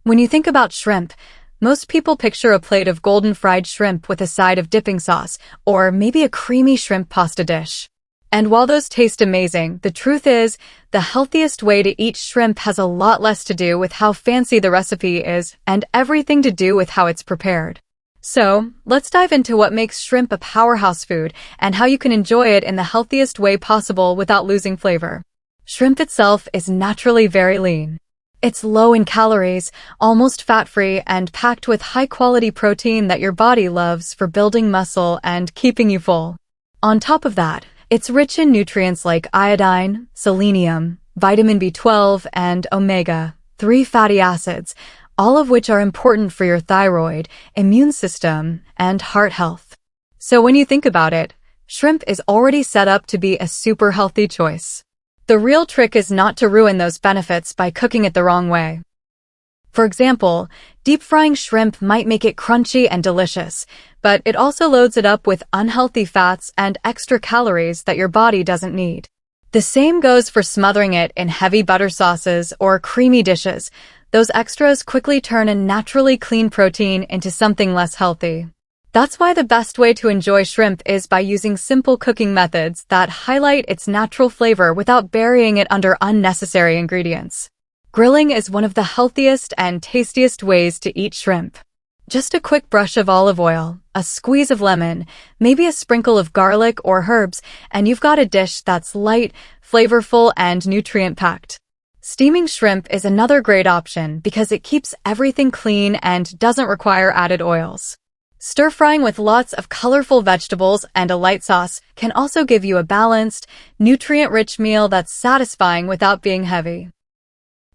When you think about shrimp, most people picture a plate of golden fried shrimp with a side of dipping sauce, or maybe a creamy shrimp pasta dish. And while those taste amazing, the truth is, the healthiest way to eat shrimp has a lot less to do with how fancy the recipe is and everything to do with how it's prepared. So, let's dive into what makes shrimp a powerhouse food and how you can enjoy it in the healthiest way possible without losing flavor. Shrimp itself is naturally very lean. It's low in calories, almost fat-free, and packed with high-quality protein that your body loves for building muscle and keeping you full. On top of that, it's rich in nutrients like iodine, selenium, vitamin B12, and omega-3 fatty acids, all of which are important for your thyroid, immune system, and heart health. So when you think about it, shrimp is already set up to be a super healthy choice. The real trick is not to ruin those benefits by cooking it the wrong way. For example, deep frying shrimp might make it crunchy and delicious, but it also loads it up with unhealthy fats and extra calories that your body doesn't need. The same goes for smothering it in heavy butter sauces or creamy dishes. Those extras quickly turn a naturally clean protein into something less healthy. That's why the best way to enjoy shrimp is by using simple cooking methods that highlight its natural flavor without burying it under unnecessary ingredients. Grilling is one of the healthiest and tastiest ways to eat shrimp. Just a quick brush of olive oil, a squeeze of lemon, maybe a sprinkle of garlic or herbs, and you've got a dish that's light, flavorful, and nutrient-packed. Steaming shrimp is another great option because it keeps everything clean and doesn't require added oils. Stir-frying with lots of colorful vegetables and a light sauce can also give you a balanced, nutrient-rich meal that's satisfying without being heavy.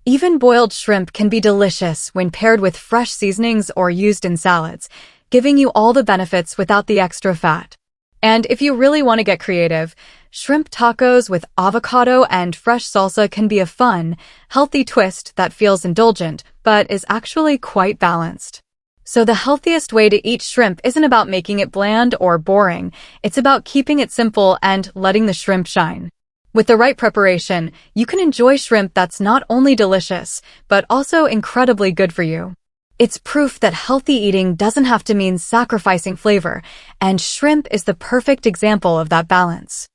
Even boiled shrimp can be delicious when paired with fresh seasonings or used in salads, giving you all the benefits without the extra fat. And if you really want to get creative, shrimp tacos with avocado and fresh salsa can be a fun, healthy twist that feels indulgent, but is actually quite balanced. So the healthiest way to eat shrimp isn't about making it bland or boring, it's about keeping it simple and letting the shrimp shine. With the right preparation, you can enjoy shrimp that's not only delicious, but also incredibly good for you. It's proof that healthy eating doesn't have to mean sacrificing flavor, and shrimp is the perfect example of that balance.